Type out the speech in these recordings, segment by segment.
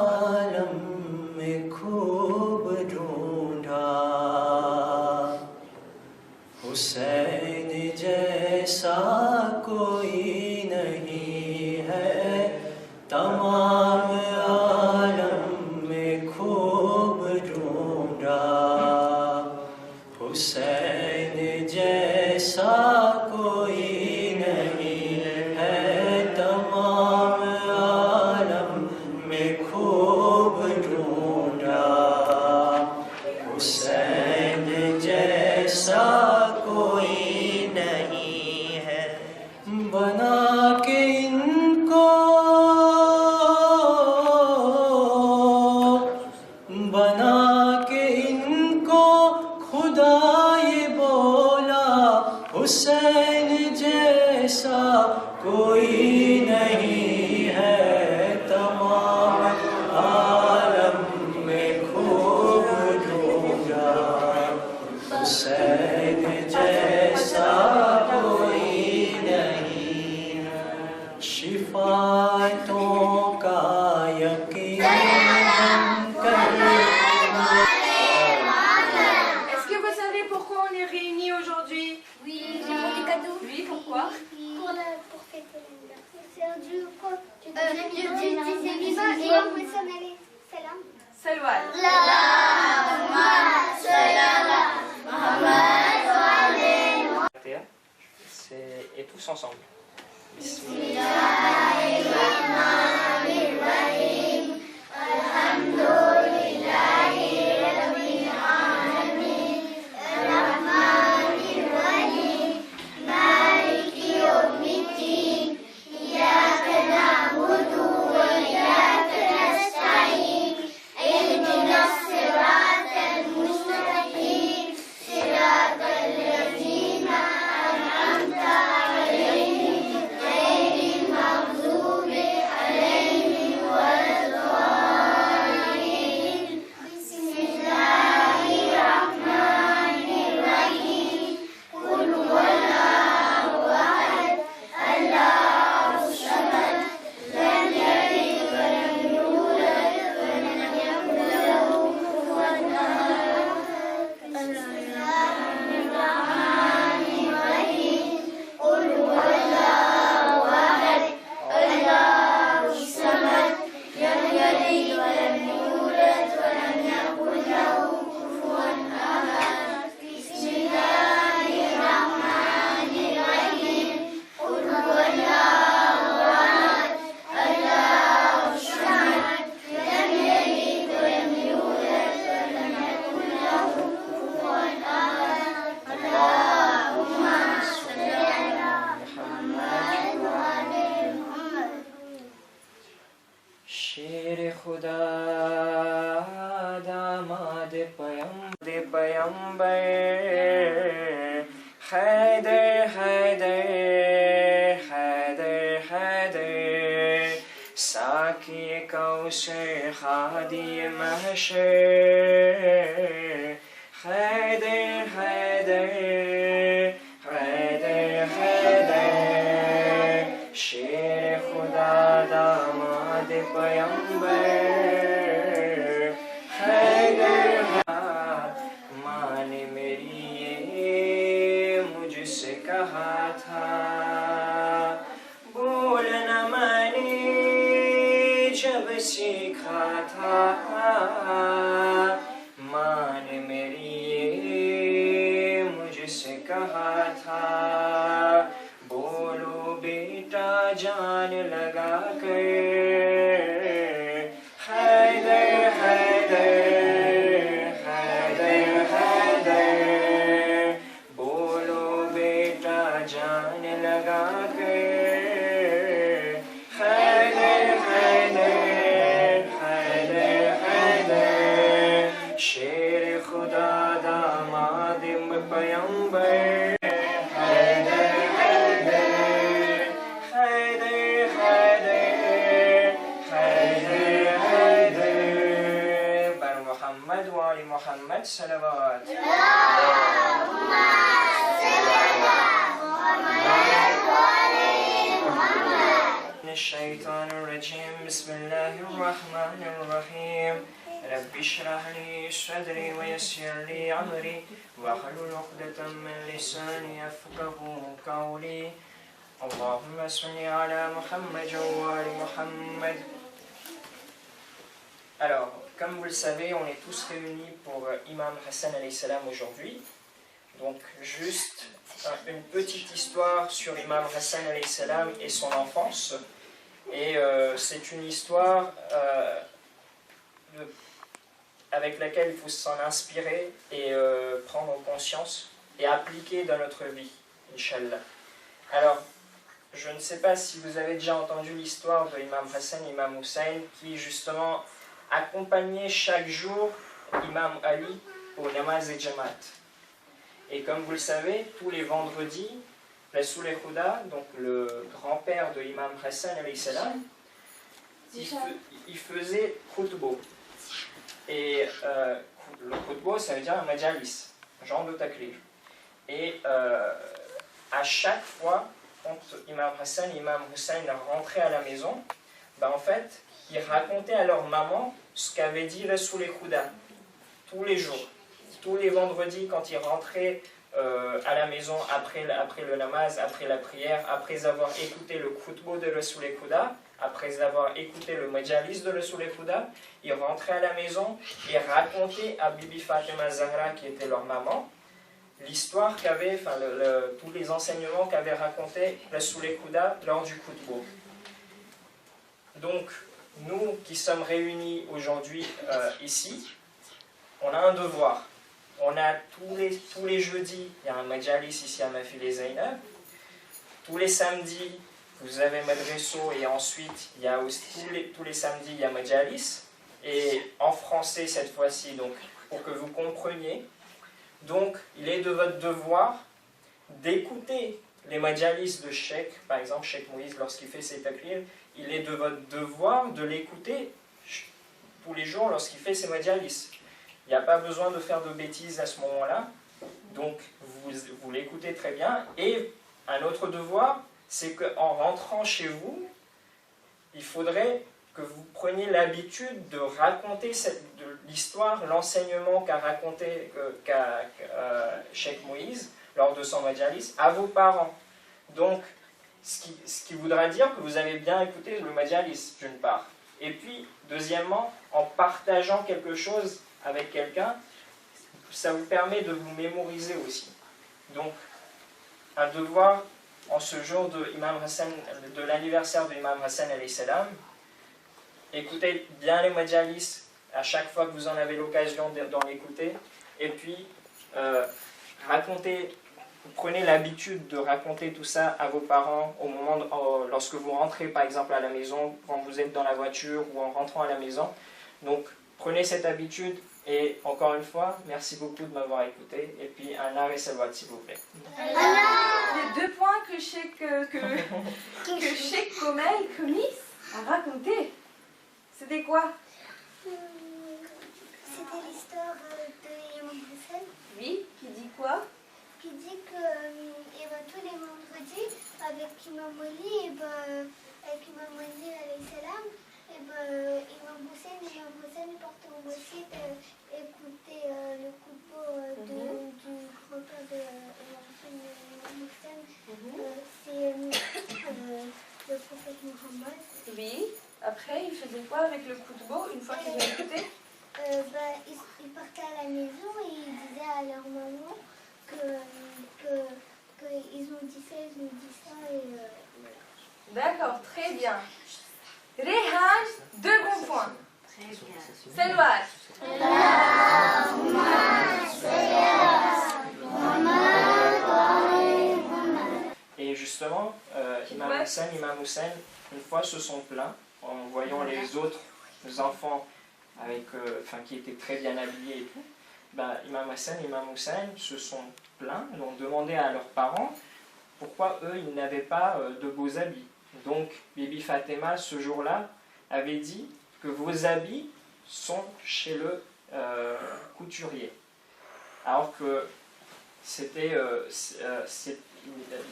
عالم میں خوب ڈھونڈا حسین جیسا کوئی نہیں ہے تمام عالم میں خوب ڈھونڈا حسین جیسا کوئی نہیں ہے تمام عالم میں خوب ڈھونڈا حسین جیسا کوئی نہیں ہے بنا کے ان کو خدا یہ بولا حسین جیسا کوئی نہیں ہے تمام عالم میں خوب ڈھونڈا حسین جیسا کوئی نہیں ہے شفاعتوں کا یقین Et tous ensemble. شیر خدا داماد پیمبر حیدر حیدر حیدر حیدر ساقی کوثر ہادی محشر حیدر حیدر حیدر حیدر شیر خدا داماد پیمبر حیدر ماں نے میری یہ مجھ سے کہا تھا بولنا میں نے جب سیکھا تھا ماں نے میری یہ مجھ سے کہا تھا بولو بیٹا جان لگا کر حیدر حیدر حیدر حیدر بولو بیٹا جان لگا کر حیدر حیدر حیدر حیدر شیر خدا داماد پیمبر محمد صلوات الشيطان الرجيم بسم الله الرحمن الرحيم رب اشرح لي صدري ويسر لي أمري واحلل عقدة من لساني يفقهوا قولي اللهم صل على محمد وآل محمد. Alors, comme vous le savez, on est tous réunis pour Imam Hassan alayhi salam aujourd'hui. Donc, juste une petite histoire sur Imam Hassan alayhi salam et son enfance. Et c'est une histoire avec laquelle il faut s'en inspirer et prendre conscience et appliquer dans notre vie, Inch'Allah. Alors, je ne sais pas si vous avez déjà entendu l'histoire de Imam Hassan et Imam Hussein qui justement accompagnaient chaque jour Imam Ali au namaz et Jamaat. Et comme vous le savez, tous les vendredis, Rasoul Khuda, donc le grand-père de Imam Hassan alayhi salam, il faisait khutbo. Et le khutbo, ça veut dire un majalis, un genre de taklif. Et à chaque fois, quand Imam Hassan et Imam Hussein rentraient à la maison, en fait, ils racontaient à leur maman ce qu'avait dit Rasoul Khuda tous les jours. Tous les vendredis, quand ils rentraient à la maison après le namaz, après la prière, après avoir écouté le khutbo de Rasoul Khuda, après avoir écouté le majalis de Rasoul Khuda, ils rentraient à la maison et racontaient à Bibi Fatima Zahra, qui était leur maman, l'histoire qu'avait, tous les enseignements qu'avait raconté Rasoul Khuda lors du khutbo. Donc, nous qui sommes réunis aujourd'hui ici, on a un devoir. On a tous les jeudis, il y a un majalis ici à Mafil et Zainab. Tous les samedis, vous avez Madresso et ensuite, il y a aussi tous les samedis, il y a majalis. Et en français cette fois-ci, donc pour que vous compreniez. Donc, il est de votre devoir d'écouter les majalis de Cheikh, par exemple Cheikh Moïse lorsqu'il fait ses takrir, il est de votre devoir de l'écouter tous les jours lorsqu'il fait ses majalis. Il n'y a pas besoin de faire de bêtises à ce moment-là. Donc, vous l'écoutez très bien. Et un autre devoir, c'est qu'en rentrant chez vous, il faudrait que vous preniez l'habitude de raconter l'histoire, l'enseignement qu'a raconté Cheikh Moïse lors de son majalis à vos parents. Donc, ce qui voudra dire que vous avez bien écouté le majalis, d'une part. Et puis, deuxièmement, en partageant quelque chose avec quelqu'un, ça vous permet de vous mémoriser aussi. Donc, un devoir en ce jour de l'anniversaire de Imam Hassan alayhi salam, écoutez bien les majalis à chaque fois que vous en avez l'occasion d'en écouter, et puis prenez l'habitude de raconter tout ça à vos parents lorsque vous rentrez par exemple à la maison, quand vous êtes dans la voiture ou en rentrant à la maison. Donc, prenez cette habitude. Et encore une fois, merci beaucoup de m'avoir écouté. Et puis un arrêt salvat, s'il vous plaît. Les 2 points que Cheikh Komis a raconté, c'était quoi? C'était l'histoire de Imam Hassan. Oui, qui dit quoi? Qui dit que tous les vendredis, avec Imam Ali, alayhi salam, Imam Hussein portait au masjid écouter le khutba du grand-père de Imam Hussein. C'est le prophète Mohammed. Oui, après il faisait quoi avec le khutba une fois qu'ils ont écouté? Ils partaient à la maison et ils disaient à leur maman qu'ils ont dit ça, ils ont dit ça et voilà. D'accord, très bien. Rehan, 2 bons points. Très bien. Selvar. Et justement, Imam Hassan, Imam Hussein, une fois se sont plaints en voyant les autres enfants qui étaient très bien habillés et tout. Imam Hassan et Imam Hussein se sont plaints, ils ont demandé à leurs parents pourquoi eux, ils n'avaient pas de beaux habits. Donc, Bibi Fatima, ce jour-là, avait dit que vos habits sont chez le couturier. Alors que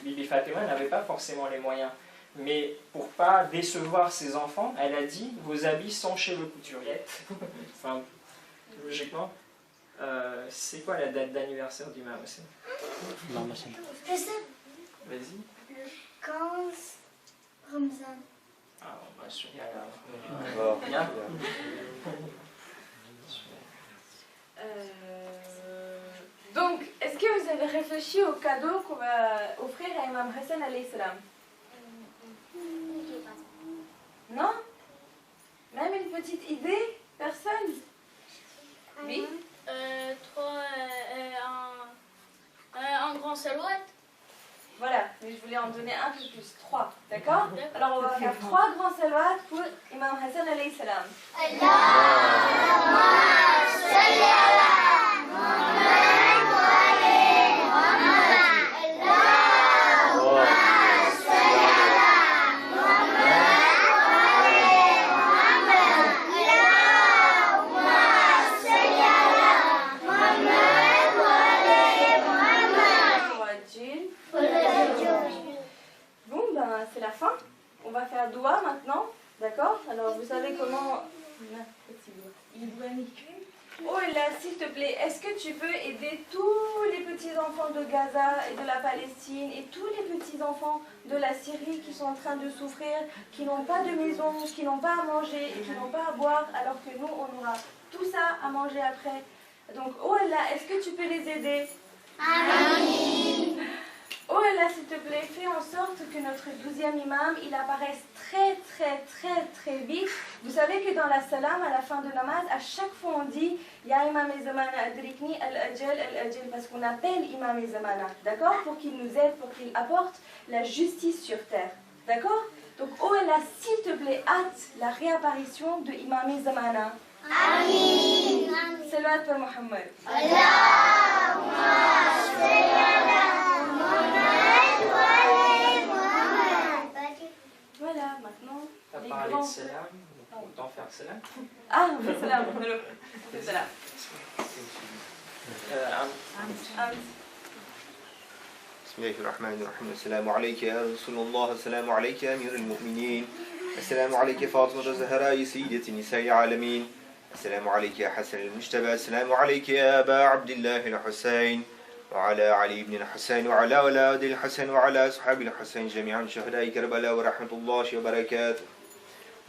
Bibi Fatima n'avait pas forcément les moyens. Mais pour pas décevoir ses enfants, elle a dit vos habits sont chez le couturier. Enfin, logiquement, c'est quoi la date d'anniversaire du Imam Hussein? Je sais, Vas-y. le 15 Ramzan. Ah, on va se bien. Donc, est-ce que vous avez réfléchi au cadeau qu'on va offrir à Imam Hassan alayhi salam? Non? Même une petite idée? Personne? Oui? Un grand salouette. Voilà, mais je voulais en donner un peu plus. 3, d'accord? Alors on va faire 3 grands salawats pour Imam Hassan alayhi salam. Bon, ben c'est la fin. On va faire doua maintenant, d'accord? Alors vous savez comment... Oh là, s'il te plaît, est-ce que tu peux aider tous les petits-enfants de Gaza et de la Palestine et tous les petits-enfants de la Syrie qui sont en train de souffrir, qui n'ont pas de maison, qui n'ont pas à manger et qui n'ont pas à boire, alors que nous, on aura tout ça à manger après. Donc, oh là, est-ce que tu peux les aider? Amen. Oh là, s'il te plaît, fais en sorte que notre 12e imam, il apparaisse très vite. Vous savez que dans la salam, à la fin de namaz, à chaque fois on dit Ya imam e zamana adrikni al-ajal, parce qu'on appelle imam e zamana, d'accord? Pour qu'il nous aide, pour qu'il apporte la justice sur terre, d'accord? Donc, oh là, s'il te plaît, hâte la réapparition de imam e zamana. Amin. Salat wa Muhammad. Voilà, maintenant, T'as les parlé grands... de salam, autant faire salam. Ah, oui, salam, hello. Salam. بسم الله الرحمن الرحيم السلام عليك يا رسول الله السلام عليك يا أمير المؤمنين السلام عليك فاطمة الزهراء سيدة نساء العالمين السلام عليك يا حسن المجتبى السلام عليك يا أبا عبد الله الحسين وعلى علي بن الحسين وعلى أولاد الحسن وعلى أصحاب الحسين جميعا شهداء كربلاء ورحمة الله وبركاته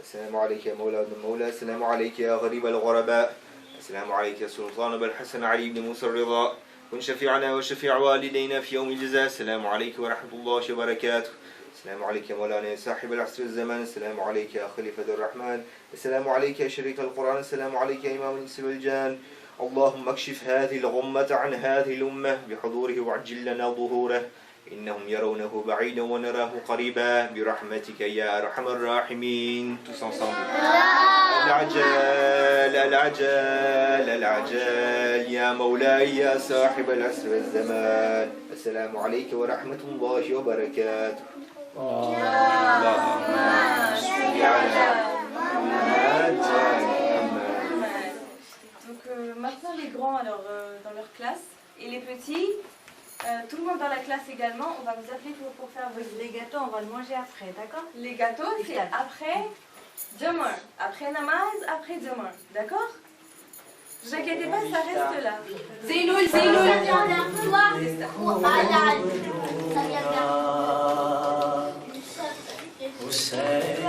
السلام عليك يا مولى بن مولى السلام عليك يا غريب الغرباء السلام عليك يا سلطان بن الحسن علي بن موسى الرضا كن شفيعنا وشفيع والدينا في يوم الجزاء السلام عليك ورحمة الله وبركاته السلام عليك يا مولانا يا صاحب العصر الزمان السلام عليك يا خليفة الرحمن السلام عليك يا شريك القرآن السلام عليك يا إمام الإنس والجان اللهم اكشف هذه الغمة عن هذه الأمة بحضوره وعجل لنا ظهوره إنهم يرونه بعيدا ونراه قريبا برحمتك يا أرحم الراحمين. Tous ensemble. العجل العجل العجل يا مولاي يا صاحب العصر والزمان السلام عليك ورحمة الله وبركاته. اللهم صل على محمد. Donc maintenant les grands alors, dans leur classe et les petits, tout le monde dans la classe également, on va vous appeler pour faire vos... Les gâteaux, on va le manger après, d'accord? Les gâteaux, c'est après demain, après namaz, après demain, d'accord? Ne vous inquiétez pas, ça reste là. Zeynoul, Zeynoul. Say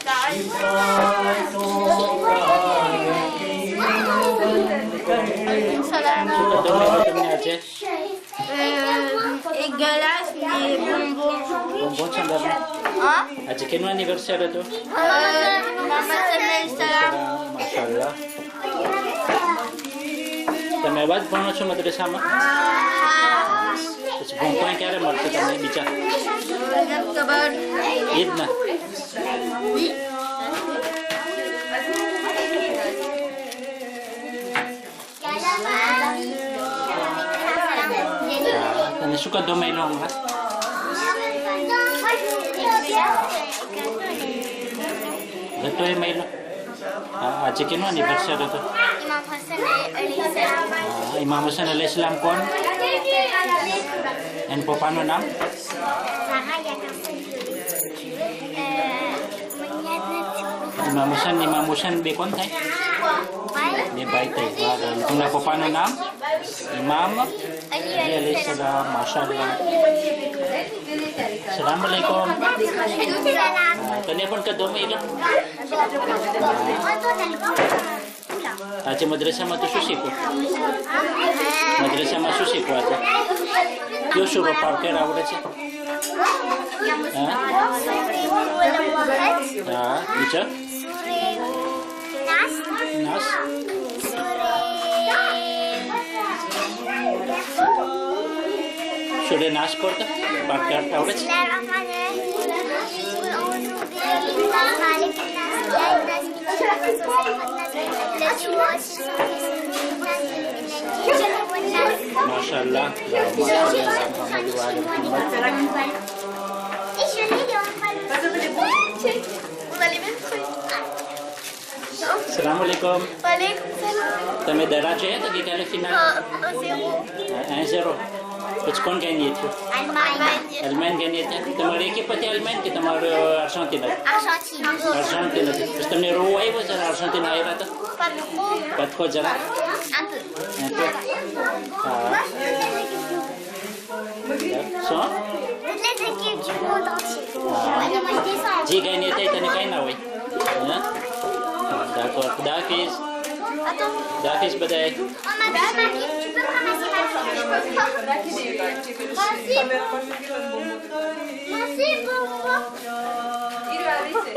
Suka daw may ni Ate. Galas ni bonbon. Bonbon sa dami. Ah? Ate, kino anniversary to? Mama salam. Mashallah. Tama wad paano sa madrasa mo? Tapos bonbon yung kaya mo sa kami bicha. Kabar. Eid na. Ano suka daw may long ha? Ito yung may long. Ate, kino anniversary to? Imam Hasan alayhi salam kon? And po paano na? Imam Hasan be kon tay? Di baik tay. Kung na po paano na? Imam Ali alayhi salam, mashallah. Assalamualaikum. Telepon ka doon ilang? Ate, madrasa matususi po. Madrasa masusi po ate. Yo suruh parkir awal siya. Bisa? Nas? Sudah nas korta? Parkir awal siya. Masyaallah. Assalamualaikum. Waalaikumsalam. Tame daraja ya tadi kali final. 1-0. Kuch kon ganit yo? Alman ganit ya. Tamare ki pati Alman ki tamare Argentina. Argentina. Terus tamne ruwai wo jara Argentina aira ta? Pat ko jara. Un peu. So? Toutes les équipes du monde entier. Allez, moi je descends. Ji ganit ay tani kay na way. D'accord. Dafis. Attends. Dafis baday. Oh, ma Marie, tu peux ramasser ma fille? Je peux pas. Merci, bonbon. Il va laisser.